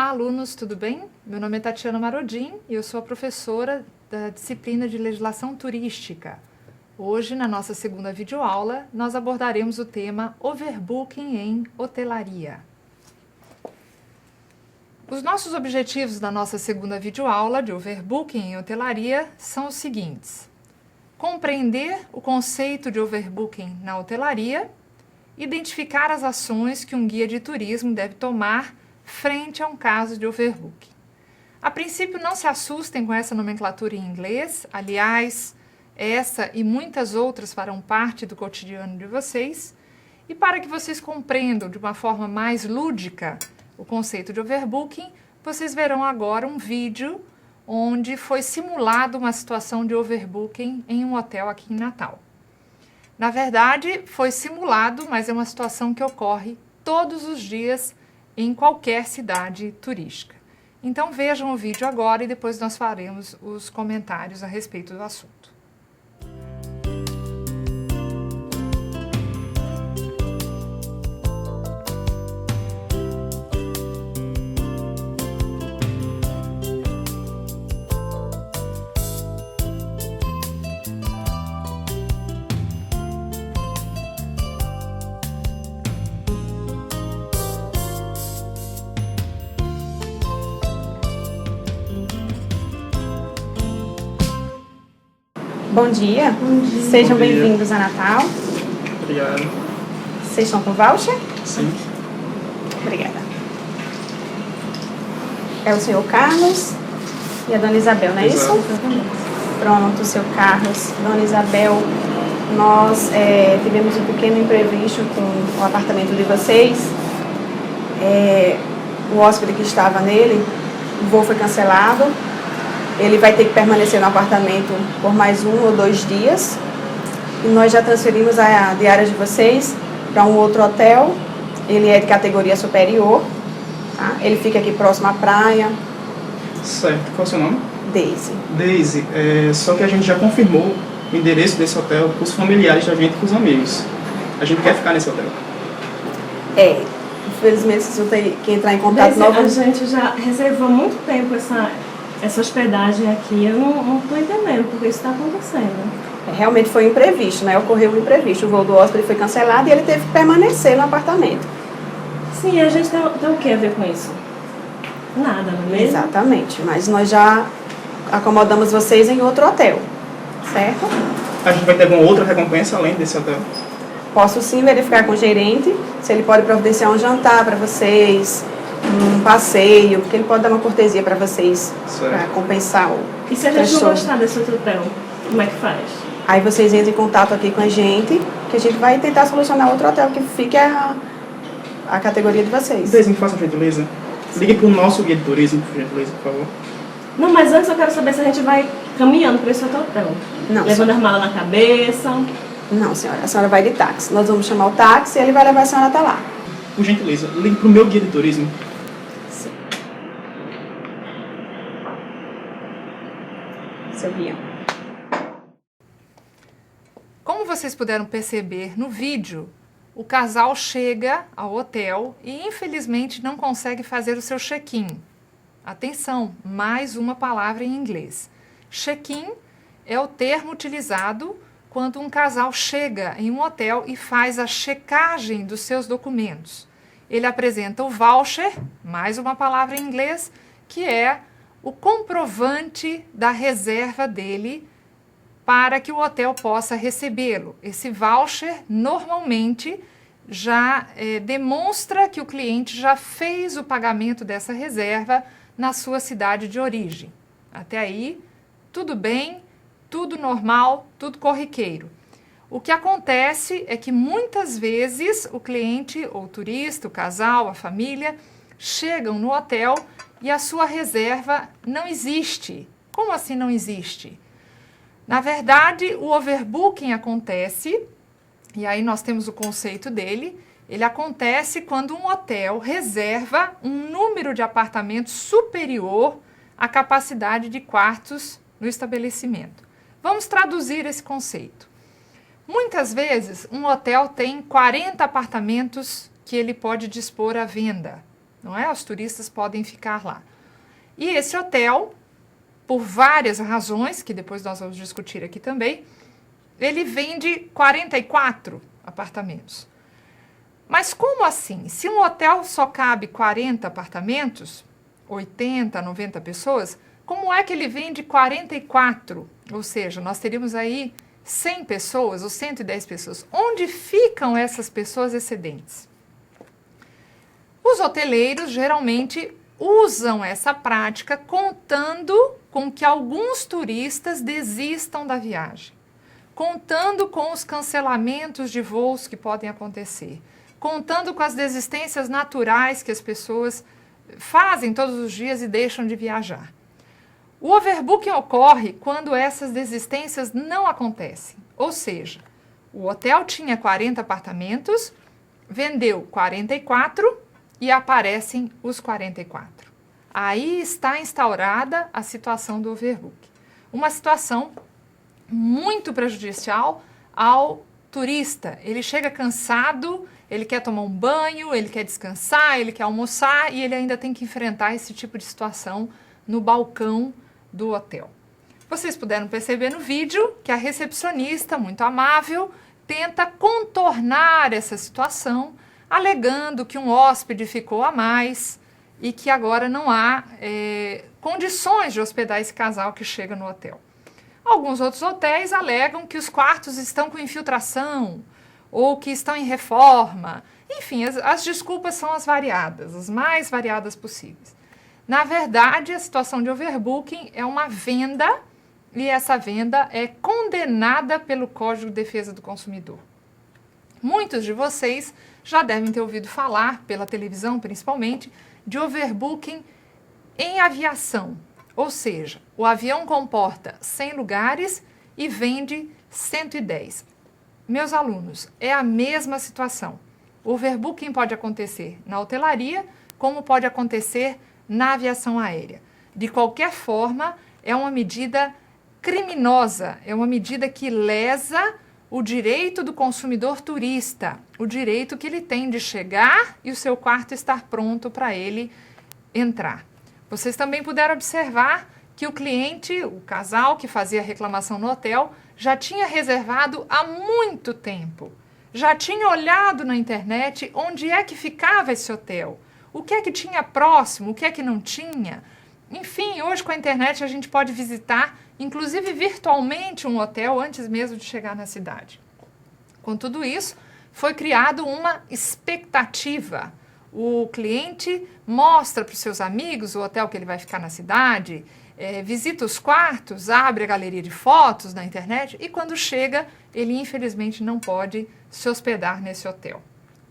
Olá, alunos, tudo bem? Meu nome é Tatiana Marodin e eu sou a professora da disciplina de Legislação Turística. Hoje, na nossa segunda videoaula, nós abordaremos o tema Overbooking em Hotelaria. Os nossos objetivos da nossa segunda videoaula de Overbooking em Hotelaria são os seguintes: compreender o conceito de Overbooking na hotelaria, identificar as ações que um guia de turismo deve tomar frente a um caso de overbooking. A princípio, não se assustem com essa nomenclatura em inglês, aliás, essa e muitas outras farão parte do cotidiano de vocês, e para que vocês compreendam de uma forma mais lúdica o conceito de overbooking, vocês verão agora um vídeo onde foi simulado uma situação de overbooking em um hotel aqui em Natal. Na verdade, foi simulado, mas é uma situação que ocorre todos os dias em qualquer cidade turística. Então vejam o vídeo agora e depois nós faremos os comentários a respeito do assunto. Bom dia. Bom dia. Sejam bem-vindos a Natal. Obrigado. Vocês estão com voucher? Sim. Obrigada. É o senhor Carlos e a dona Isabel, não é Exato. isso? Pronto, seu Carlos, dona Isabel, nós tivemos um pequeno imprevisto com o apartamento de vocês. O hóspede que estava nele, o voo foi cancelado. Ele vai ter que permanecer no apartamento por mais 1 ou 2 dias. E nós já transferimos a diária de vocês para um outro hotel. Ele é de categoria superior. Tá? Ele fica aqui próximo à praia. Certo. Qual é o seu nome? Daisy. Daisy. Só que a gente já confirmou o endereço desse hotel para os familiares da gente e para os amigos. A gente quer ficar nesse hotel. Infelizmente vocês vão ter que entrar em contato novamente. A gente já reservou há muito tempo essa hospedagem aqui. Eu não estou entendendo porque isso está acontecendo. Realmente foi um imprevisto, né? Ocorreu um imprevisto. O voo do hóspede foi cancelado e ele teve que permanecer no apartamento. Sim, a gente tem o que a ver com isso? Nada, não é mesmo? Exatamente, mas nós já acomodamos vocês em outro hotel, certo? A gente vai ter alguma outra recompensa além desse hotel? Posso sim verificar com o gerente se ele pode providenciar um jantar para vocês, um passeio, porque ele pode dar uma cortesia para vocês, para compensar o E se a gente não gostar desse outro hotel, como é que faz? Aí vocês entram em contato aqui com a gente, que a gente vai tentar solucionar outro hotel que fique a categoria de vocês. Daisy, me faça uma gentileza. Ligue para o nosso guia de turismo, por gentileza, por favor. Não, mas antes eu quero saber se a gente vai caminhando para esse outro hotel. Não, levando as malas na cabeça. Não, senhora. A senhora vai de táxi. Nós vamos chamar o táxi e ele vai levar a senhora até lá. Por gentileza, ligue para o meu guia de turismo. Sim. Seu guia. Como vocês puderam perceber no vídeo, o casal chega ao hotel e infelizmente não consegue fazer o seu check-in. Atenção, mais uma palavra em inglês. Check-in é o termo utilizado quando um casal chega em um hotel e faz a checagem dos seus documentos. Ele apresenta o voucher, mais uma palavra em inglês, que é o comprovante da reserva dele para que o hotel possa recebê-lo. Esse voucher normalmente já demonstra que o cliente já fez o pagamento dessa reserva na sua cidade de origem. Até aí, tudo bem, tudo normal, tudo corriqueiro. O que acontece é que muitas vezes o cliente, ou o turista, o casal, a família, chegam no hotel e a sua reserva não existe. Como assim não existe? Na verdade, o overbooking acontece, e aí nós temos o conceito dele, ele acontece quando um hotel reserva um número de apartamentos superior à capacidade de quartos no estabelecimento. Vamos traduzir esse conceito. Muitas vezes, um hotel tem 40 apartamentos que ele pode dispor à venda. não é? Os turistas podem ficar lá. E esse hotel, por várias razões, que depois nós vamos discutir aqui também, ele vende 44 apartamentos. Mas como assim? Se um hotel só cabe 40 apartamentos, 80, 90 pessoas, como é que ele vende 44? Ou seja, nós teríamos aí 100 pessoas ou 110 pessoas. Onde ficam essas pessoas excedentes? Os hoteleiros geralmente usam essa prática contando com que alguns turistas desistam da viagem, contando com os cancelamentos de voos que podem acontecer, contando com as desistências naturais que as pessoas fazem todos os dias e deixam de viajar. O overbooking ocorre quando essas desistências não acontecem, ou seja, o hotel tinha 40 apartamentos, vendeu 44 e aparecem os 44. Aí está instaurada a situação do overbooking. Uma situação muito prejudicial ao turista. Ele chega cansado, ele quer tomar um banho, ele quer descansar, ele quer almoçar e ele ainda tem que enfrentar esse tipo de situação no balcão do hotel. Vocês puderam perceber no vídeo que a recepcionista, muito amável, tenta contornar essa situação, alegando que um hóspede ficou a mais e que agora não há condições de hospedar esse casal que chega no hotel. Alguns outros hotéis alegam que os quartos estão com infiltração ou que estão em reforma. Enfim, as desculpas são as variadas, as mais variadas possíveis. Na verdade, a situação de overbooking é uma venda e essa venda é condenada pelo Código de Defesa do Consumidor. Muitos de vocês já devem ter ouvido falar, pela televisão principalmente, de overbooking em aviação. Ou seja, o avião comporta 100 lugares e vende 110. Meus alunos, é a mesma situação. O overbooking pode acontecer na hotelaria, como pode acontecer na aviação aérea. De qualquer forma, é uma medida criminosa, é uma medida que lesa o direito do consumidor turista, o direito que ele tem de chegar e o seu quarto estar pronto para ele entrar. Vocês também puderam observar que o cliente, o casal que fazia reclamação no hotel, já tinha reservado há muito tempo. Já tinha olhado na internet onde é que ficava esse hotel, o que é que tinha próximo, o que é que não tinha. Enfim, hoje com a internet a gente pode visitar, inclusive virtualmente, um hotel antes mesmo de chegar na cidade. Com tudo isso, foi criado uma expectativa. O cliente mostra para os seus amigos o hotel que ele vai ficar na cidade, visita os quartos, abre a galeria de fotos na internet e quando chega, ele infelizmente não pode se hospedar nesse hotel.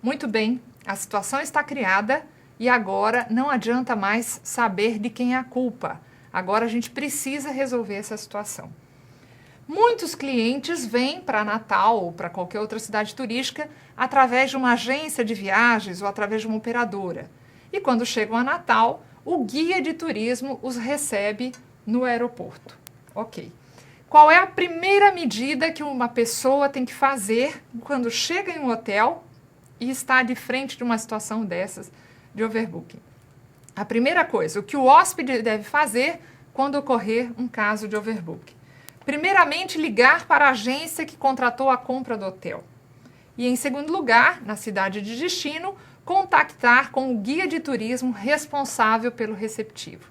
Muito bem, a situação está criada e agora não adianta mais saber de quem é a culpa. Agora a gente precisa resolver essa situação. Muitos clientes vêm para Natal ou para qualquer outra cidade turística através de uma agência de viagens ou através de uma operadora. E quando chegam a Natal, o guia de turismo os recebe no aeroporto. Ok. Qual é a primeira medida que uma pessoa tem que fazer quando chega em um hotel e está de frente de uma situação dessas de overbooking? A primeira coisa, o que o hóspede deve fazer quando ocorrer um caso de overbooking? Primeiramente, ligar para a agência que contratou a compra do hotel. E, em segundo lugar, na cidade de destino, contactar com o guia de turismo responsável pelo receptivo.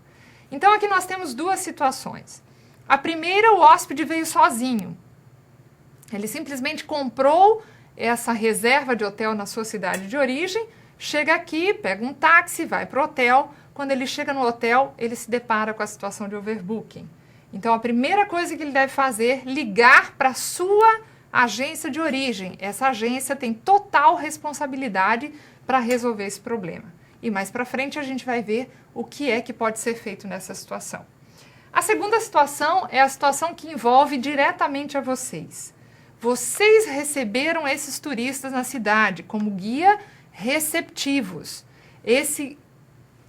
Então, aqui nós temos duas situações. A primeira, o hóspede veio sozinho. Ele simplesmente comprou essa reserva de hotel na sua cidade de origem, chega aqui, pega um táxi, vai para o hotel. Quando ele chega no hotel, ele se depara com a situação de overbooking. Então, a primeira coisa que ele deve fazer é ligar para a sua agência de origem. Essa agência tem total responsabilidade para resolver esse problema. E mais para frente a gente vai ver o que é que pode ser feito nessa situação. A segunda situação é a situação que envolve diretamente a vocês. Vocês receberam esses turistas na cidade como guia receptivos. Esse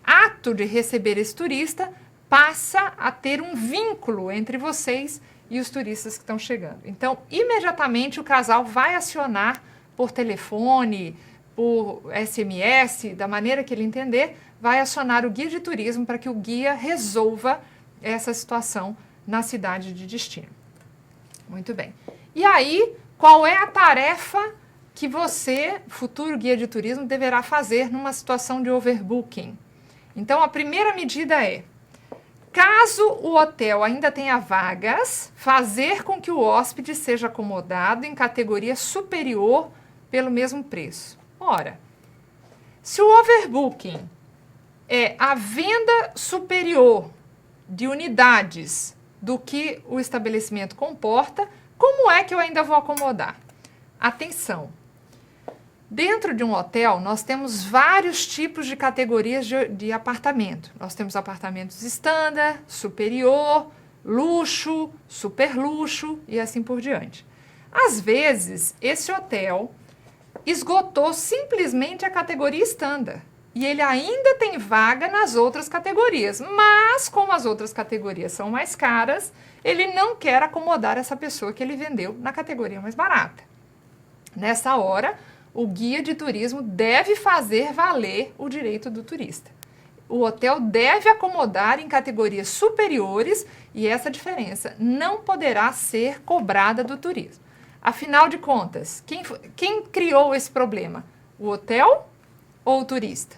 ato de receber esse turista passa a ter um vínculo entre vocês e os turistas que estão chegando. Então, imediatamente o casal vai acionar por telefone, por SMS, da maneira que ele entender, vai acionar o guia de turismo para que o guia resolva essa situação na cidade de destino. Muito bem. E aí, qual é a tarefa que você, futuro guia de turismo, deverá fazer numa situação de overbooking? Então, a primeira medida é, caso o hotel ainda tenha vagas, fazer com que o hóspede seja acomodado em categoria superior pelo mesmo preço. Ora, se o overbooking é a venda superior de unidades do que o estabelecimento comporta, como é que eu ainda vou acomodar? Atenção! Dentro de um hotel, nós temos vários tipos de categorias de apartamento. Nós temos apartamentos standard, superior, luxo, super luxo e assim por diante. Às vezes, esse hotel esgotou simplesmente a categoria standard e ele ainda tem vaga nas outras categorias, mas como as outras categorias são mais caras, ele não quer acomodar essa pessoa que ele vendeu na categoria mais barata. Nessa hora, o guia de turismo deve fazer valer o direito do turista. O hotel deve acomodar em categorias superiores e essa diferença não poderá ser cobrada do turismo. Afinal de contas, quem criou esse problema? O hotel ou o turista?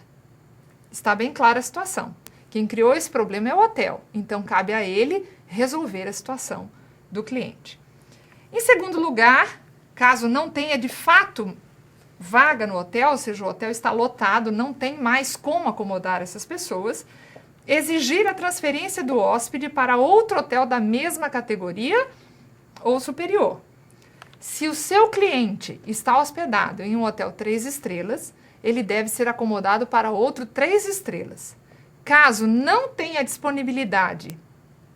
Está bem clara a situação. Quem criou esse problema é o hotel, então cabe a ele resolver a situação do cliente. Em segundo lugar, caso não tenha de fato vaga no hotel, ou seja, o hotel está lotado, não tem mais como acomodar essas pessoas, exigir a transferência do hóspede para outro hotel da mesma categoria ou superior. Se o seu cliente está hospedado em um hotel 3 estrelas, ele deve ser acomodado para outro 3 estrelas. Caso não tenha disponibilidade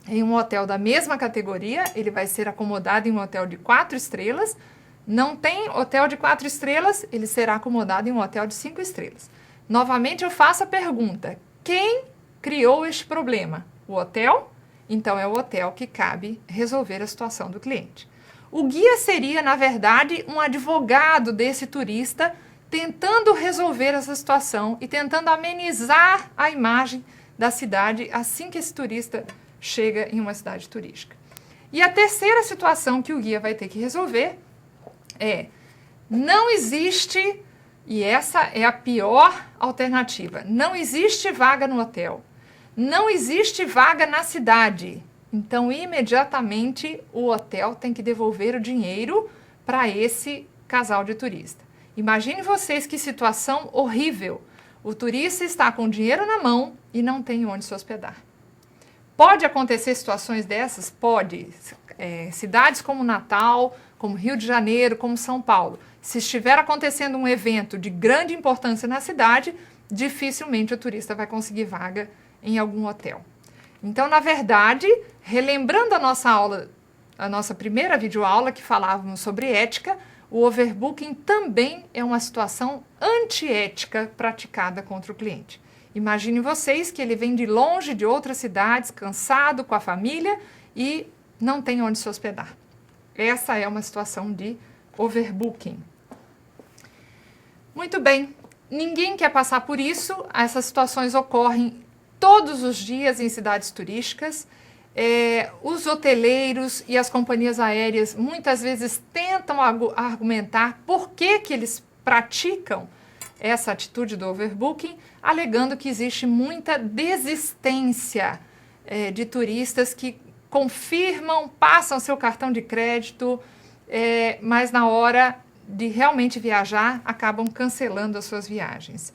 em um hotel da mesma categoria, ele vai ser acomodado em um hotel de 4 estrelas. Não tem hotel de 4 estrelas, ele será acomodado em um hotel de 5 estrelas. Novamente eu faço a pergunta, quem criou este problema? O hotel? Então é o hotel que cabe resolver a situação do cliente. O guia seria, na verdade, um advogado desse turista tentando resolver essa situação e tentando amenizar a imagem da cidade assim que esse turista chega em uma cidade turística. E a terceira situação que o guia vai ter que resolver não existe, e essa é a pior alternativa, não existe vaga no hotel, não existe vaga na cidade, então imediatamente o hotel tem que devolver o dinheiro para esse casal de turista. Imagine vocês que situação horrível, o turista está com dinheiro na mão e não tem onde se hospedar. Pode acontecer situações dessas? Pode. Cidades como Natal, como Rio de Janeiro, como São Paulo. Se estiver acontecendo um evento de grande importância na cidade, dificilmente o turista vai conseguir vaga em algum hotel. Então, na verdade, relembrando a nossa primeira videoaula que falávamos sobre ética, o overbooking também é uma situação antiética praticada contra o cliente. Imagine vocês que ele vem de longe, de outras cidades, cansado, com a família e não tem onde se hospedar. Essa é uma situação de overbooking. Muito bem, ninguém quer passar por isso, essas situações ocorrem todos os dias em cidades turísticas. Os hoteleiros e as companhias aéreas muitas vezes tentam argumentar por que eles praticam essa atitude do overbooking, alegando que existe muita desistência de turistas que confirmam, passam seu cartão de crédito, mas na hora de realmente viajar, acabam cancelando as suas viagens.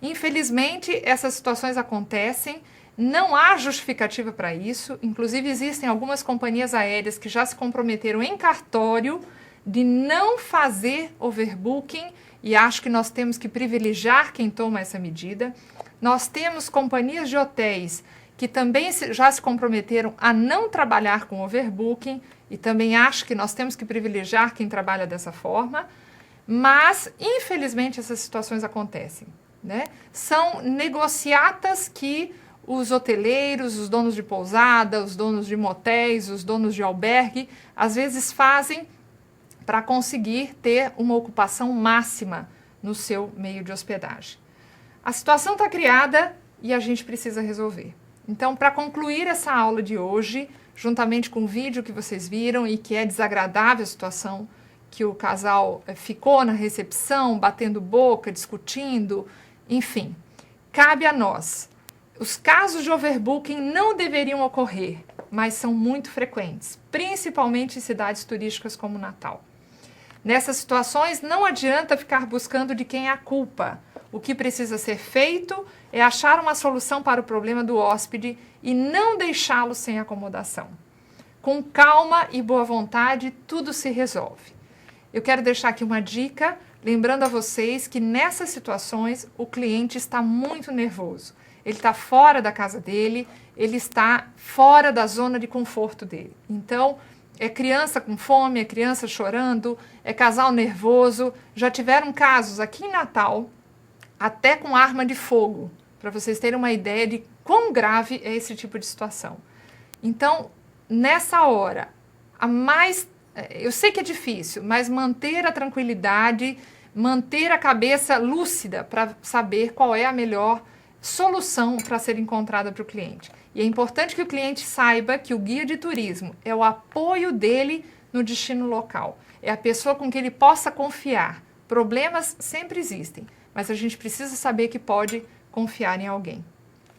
Infelizmente, essas situações acontecem, não há justificativa para isso, inclusive existem algumas companhias aéreas que já se comprometeram em cartório de não fazer overbooking e acho que nós temos que privilegiar quem toma essa medida. Nós temos companhias de hotéis que também já se comprometeram a não trabalhar com overbooking e também acho que nós temos que privilegiar quem trabalha dessa forma, mas infelizmente essas situações acontecem, né? São negociatas que os hoteleiros, os donos de pousada, os donos de motéis, os donos de albergue, às vezes fazem para conseguir ter uma ocupação máxima no seu meio de hospedagem. A situação está criada e a gente precisa resolver. Então, para concluir essa aula de hoje, juntamente com o vídeo que vocês viram e que é desagradável a situação que o casal ficou na recepção, batendo boca, discutindo, enfim, cabe a nós. Os casos de overbooking não deveriam ocorrer, mas são muito frequentes, principalmente em cidades turísticas como Natal. Nessas situações, não adianta ficar buscando de quem é a culpa. O que precisa ser feito é achar uma solução para o problema do hóspede e não deixá-lo sem acomodação. Com calma e boa vontade, tudo se resolve. Eu quero deixar aqui uma dica, lembrando a vocês que nessas situações o cliente está muito nervoso. Ele está fora da casa dele, ele está fora da zona de conforto dele. Então, é criança com fome, é criança chorando, é casal nervoso. Já tiveram casos aqui em Natal, até com arma de fogo, para vocês terem uma ideia de quão grave é esse tipo de situação. Então, nessa hora, eu sei que é difícil, mas manter a tranquilidade, manter a cabeça lúcida para saber qual é a melhor solução para ser encontrada para o cliente. E é importante que o cliente saiba que o guia de turismo é o apoio dele no destino local. É a pessoa com quem ele possa confiar. Problemas sempre existem, mas a gente precisa saber que pode confiar em alguém.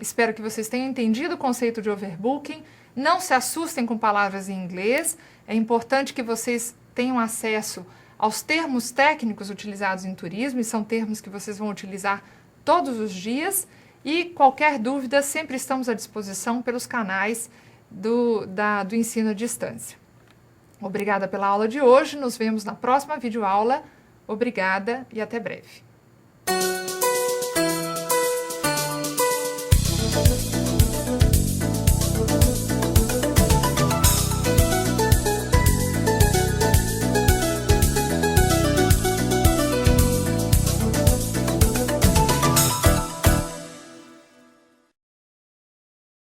Espero que vocês tenham entendido o conceito de overbooking. Não se assustem com palavras em inglês. É importante que vocês tenham acesso aos termos técnicos utilizados em turismo, e são termos que vocês vão utilizar todos os dias. E qualquer dúvida, sempre estamos à disposição pelos canais do ensino à distância. Obrigada pela aula de hoje. Nos vemos na próxima videoaula. Obrigada e até breve.